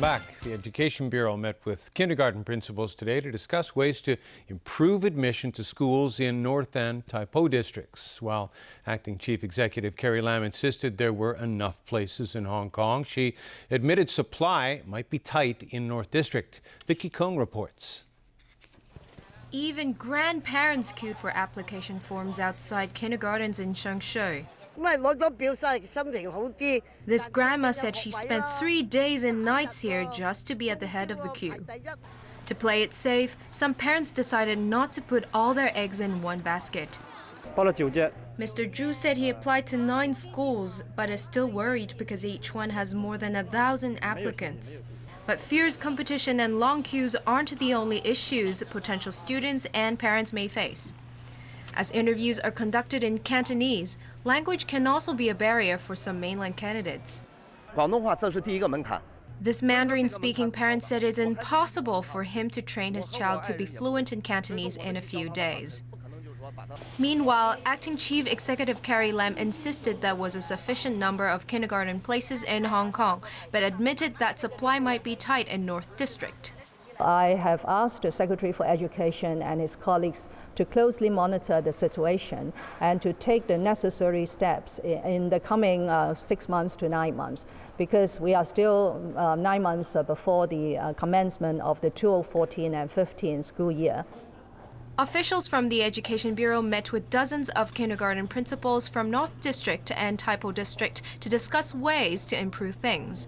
back. The Education Bureau met with kindergarten principals today to discuss ways to improve admission to schools in North and Taipo districts. While Acting Chief Executive Carrie Lam insisted there were enough places in Hong Kong, she admitted supply might be tight in North District. Vicky Kung reports. Even grandparents queued for application forms outside kindergartens in Changshui. This grandma said she spent 3 days and nights here just to be at the head of the queue. To play it safe, some parents decided not to put all their eggs in one basket. Mr. Zhu said he applied to 9 schools, but is still worried because each one has more than 1,000 applicants. But fierce competition and long queues aren't the only issues potential students and parents may face. As interviews are conducted in Cantonese, language can also be a barrier for some mainland candidates. This Mandarin-speaking parent said it's impossible for him to train his child to be fluent in Cantonese in a few days. Meanwhile, Acting Chief Executive Carrie Lam insisted there was a sufficient number of kindergarten places in Hong Kong, but admitted that supply might be tight in North District. I have asked the Secretary for Education and his colleagues to closely monitor the situation and to take the necessary steps in the coming 6 months to 9 months, because we are still 9 months before the commencement of the 2014 and 15 school year. Officials from the Education Bureau met with dozens of kindergarten principals from North District and Taipo District to discuss ways to improve things.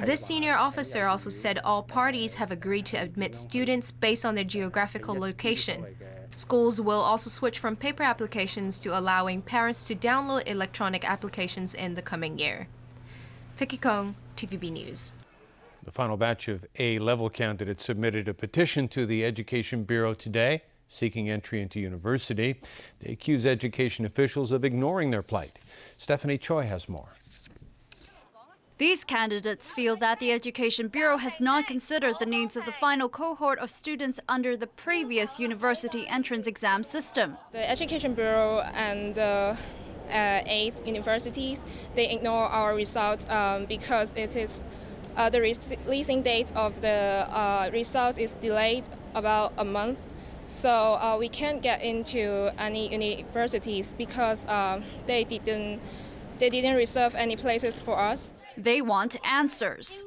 This senior officer also said all parties have agreed to admit students based on their geographical location. Schools will also switch from paper applications to allowing parents to download electronic applications in the coming year. Vicky Kung, TVB News. The final batch of A-level candidates submitted a petition to the Education Bureau today, seeking entry into university. They accuse education officials of ignoring their plight. Stephanie Choi has more. These candidates feel that the Education Bureau has not considered the needs of the final cohort of students under the previous university entrance exam system. The Education Bureau and the 8 universities, they ignore our results because it is the releasing date of the results is delayed about a month. So we can't get into any universities because they didn't reserve any places for us. They want answers.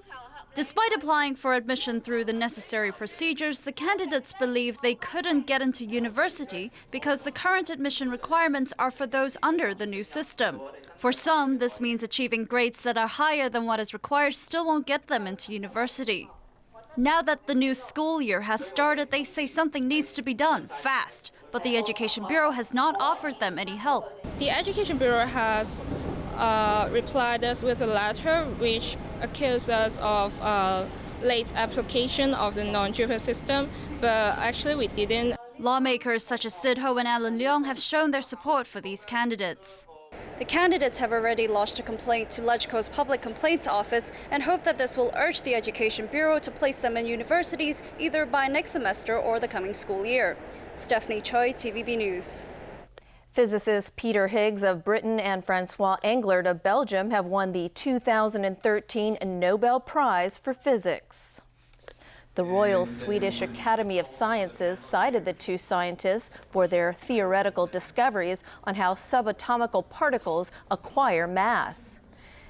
Despite applying for admission through the necessary procedures, the candidates believe they couldn't get into university because the current admission requirements are for those under the new system. For some, this means achieving grades that are higher than what is required still won't get them into university. Now that the new school year has started, they say something needs to be done fast, but the Education Bureau has not offered them any help. The Education Bureau has replied us with a letter which accuses us of late application of the non-JUPA system, but actually we didn't. Lawmakers such as Sid Ho and Alan Leong have shown their support for these candidates. The candidates have already lodged a complaint to LegCo's Public Complaints Office and hope that this will urge the Education Bureau to place them in universities either by next semester or the coming school year. Stephanie Choi, TVB News. Physicist Peter Higgs of Britain and Francois Englert of Belgium have won the 2013 Nobel Prize for Physics. The Royal Swedish Academy of Sciences cited the two scientists for their theoretical discoveries on how subatomical particles acquire mass.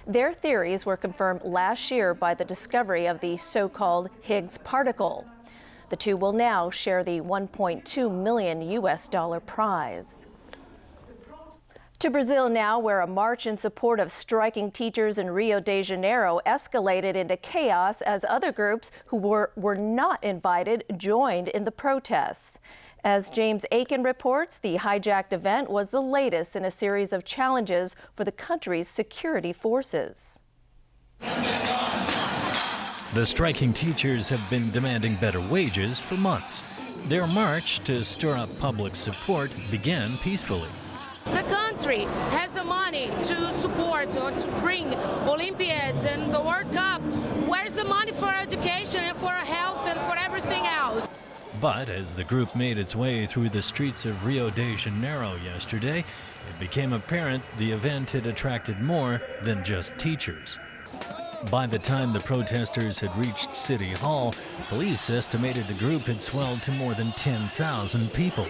Their theories were confirmed last year by the discovery of the so-called Higgs particle. The two will now share the $1.2 million prize. To Brazil now, where a march in support of striking teachers in Rio de Janeiro escalated into chaos as other groups who were not invited joined in the protests. As James Aiken reports, the hijacked event was the latest in a series of challenges for the country's security forces. The striking teachers have been demanding better wages for months. Their march to stir up public support began peacefully. The country has the money to support or to bring Olympiads and the World Cup. Where's the money for education and for health and for everything else? But as the group made its way through the streets of Rio de Janeiro yesterday, it became apparent the event had attracted more than just teachers. By the time the protesters had reached City Hall, police estimated the group had swelled to more than 10,000 people.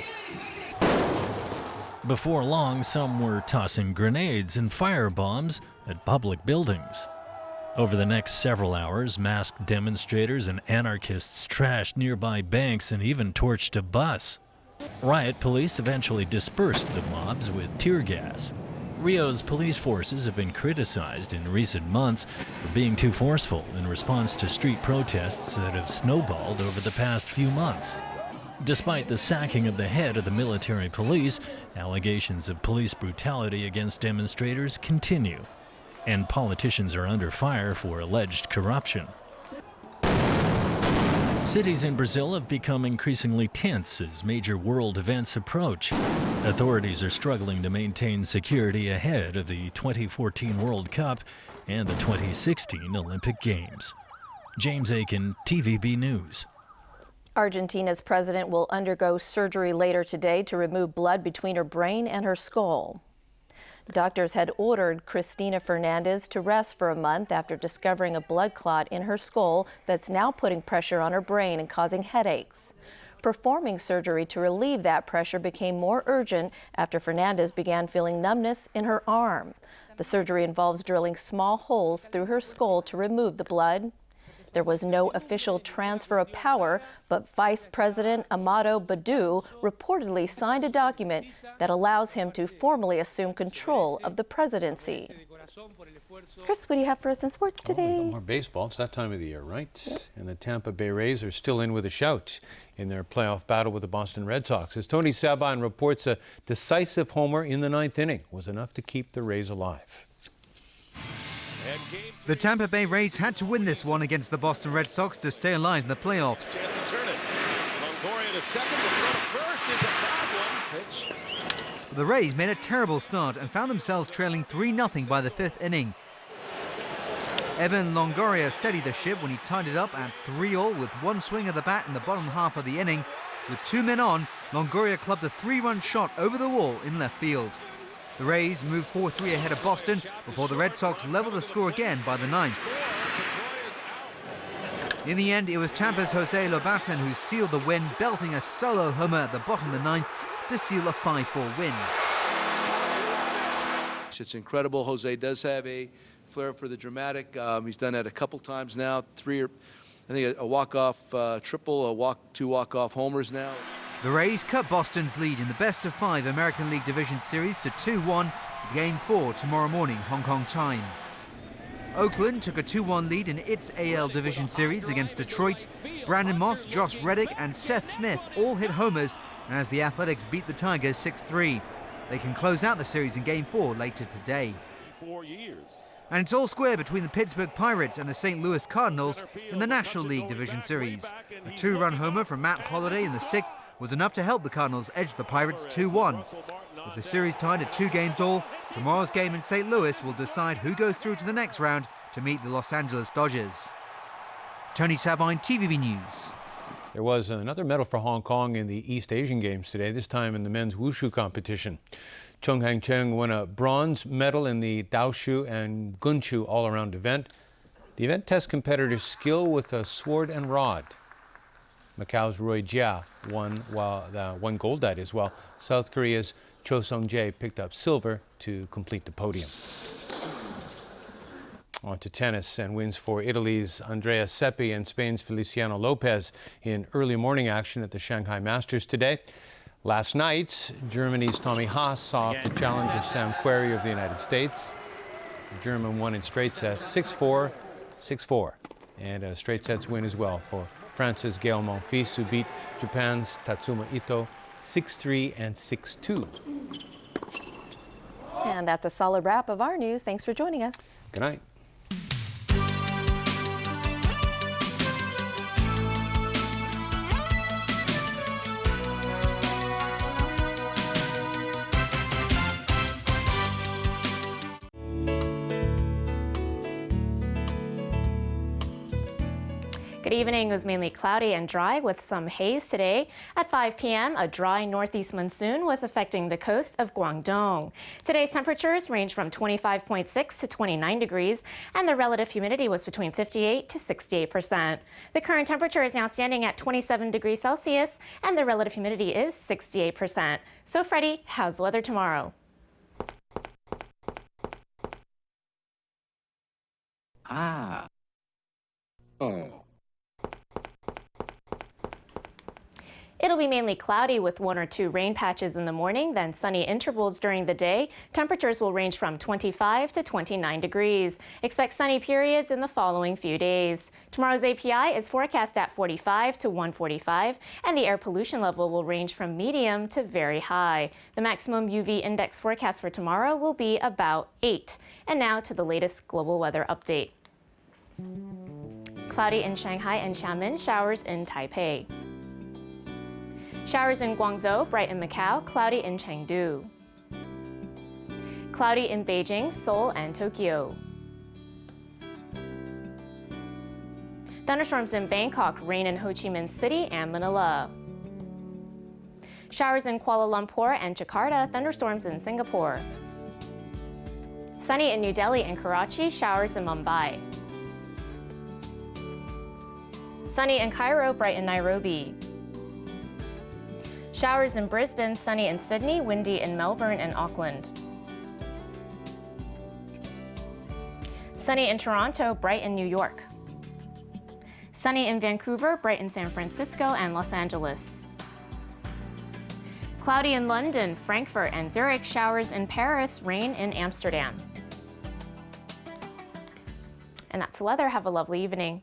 Before long, some were tossing grenades and firebombs at public buildings. Over the next several hours, masked demonstrators and anarchists trashed nearby banks and even torched a bus. Riot police eventually dispersed the mobs with tear gas. Rio's police forces have been criticized in recent months for being too forceful in response to street protests that have snowballed over the past few months. Despite the sacking of the head of the military police, allegations of police brutality against demonstrators continue, and politicians are under fire for alleged corruption. Cities in Brazil have become increasingly tense as major world events approach. Authorities are struggling to maintain security ahead of the 2014 World Cup and the 2016 Olympic Games. James Aiken, TVB News. Argentina's president will undergo surgery later today to remove blood between her brain and her skull. Doctors had ordered Cristina Fernandez to rest for a month after discovering a blood clot in her skull that's now putting pressure on her brain and causing headaches. Performing surgery to relieve that pressure became more urgent after Fernandez began feeling numbness in her arm. The surgery involves drilling small holes through her skull to remove the blood. There was no official transfer of power, but Vice President Amado Badu reportedly signed a document that allows him to formally assume control of the presidency. Chris, what do you have for us in sports today? More baseball. It's that time of the year, right? Yep. And the Tampa Bay Rays are still in with a shout in their playoff battle with the Boston Red Sox. As Tony Saban reports, a decisive homer in the ninth inning was enough to keep the Rays alive. The Tampa Bay Rays had to win this one against the Boston Red Sox to stay alive in the playoffs. Chance to turn it. Longoria to second. The throw to first is a bad one. Pitch. The Rays made a terrible start and found themselves trailing 3-0 by the fifth inning. Evan Longoria steadied the ship when he tied it up at 3-3 with one swing of the bat in the bottom half of the inning. With 2 men on, Longoria clubbed a 3-run shot over the wall in left field. The Rays moved 4-3 ahead of Boston before the Red Sox leveled the score again by the ninth. In the end, it was Tampa's Jose Lobaton who sealed the win, belting a solo homer at the bottom of the ninth to seal a 5-4 win. It's incredible. Jose does have a flair for the dramatic. He's done that a couple times now. I think a walk-off triple, 2 walk-off homers now. The Rays cut Boston's lead in the best-of-5 American League Division Series to 2-1 with Game 4 tomorrow morning, Hong Kong time. Oakland took a 2-1 lead in its AL Division Series against Detroit. Brandon Moss, Josh Reddick and Seth Smith all hit homers as the Athletics beat the Tigers 6-3. They can close out the series in Game 4 later today. 4 years. And it's all square between the Pittsburgh Pirates and the St. Louis Cardinals in the National League Division Series. A 2-run homer from Matt Holliday in the 6th was enough to help the Cardinals edge the Pirates 2-1. With the series tied at 2 games all, tomorrow's game in St. Louis will decide who goes through to the next round to meet the Los Angeles Dodgers. Tony Sabine, TVB News. There was another medal for Hong Kong in the East Asian Games today, this time in the men's wushu competition. Chung Hang Cheng won a bronze medal in the Daoshu and Gunshu all-around event. The event tests competitors' skill with a sword and rod. Macau's Roy Jia won gold that as well. South Korea's Cho Sung-jae picked up silver to complete the podium. On to tennis and wins for Italy's Andrea Seppi and Spain's Feliciano Lopez in early morning action at the Shanghai Masters today. Last night, Germany's Tommy Haas saw off the challenge of Sam Querrey of the United States. The German won in straight sets 6-4, 6-4, and a straight sets win as well for France's Gaël Monfils, who beat Japan's Tatsuma Ito 6-3 and 6-2. And that's a solid wrap of our news. Thanks for joining us. Good night. Good evening. It was mainly cloudy and dry with some haze today. At 5 p.m., a dry northeast monsoon was affecting the coast of Guangdong. Today's temperatures range from 25.6 to 29 degrees, and the relative humidity was between 58 to 68%. The current temperature is now standing at 27 degrees Celsius, and the relative humidity is 68%. So, Freddie, how's the weather tomorrow? It'll be mainly cloudy with 1 or 2 rain patches in the morning, then sunny intervals during the day. Temperatures will range from 25 to 29 degrees. Expect sunny periods in the following few days. Tomorrow's API is forecast at 45 to 145, and the air pollution level will range from medium to very high. The maximum UV index forecast for tomorrow will be about 8. And now to the latest global weather update. Cloudy in Shanghai and Xiamen, showers in Taipei. Showers in Guangzhou, bright in Macau, cloudy in Chengdu. Cloudy in Beijing, Seoul, and Tokyo. Thunderstorms in Bangkok, rain in Ho Chi Minh City and Manila. Showers in Kuala Lumpur and Jakarta, thunderstorms in Singapore. Sunny in New Delhi and Karachi, showers in Mumbai. Sunny in Cairo, bright in Nairobi. Showers in Brisbane, sunny in Sydney, windy in Melbourne and Auckland. Sunny in Toronto, bright in New York. Sunny in Vancouver, bright in San Francisco and Los Angeles. Cloudy in London, Frankfurt and Zurich, showers in Paris, rain in Amsterdam. And that's the weather. Have a lovely evening.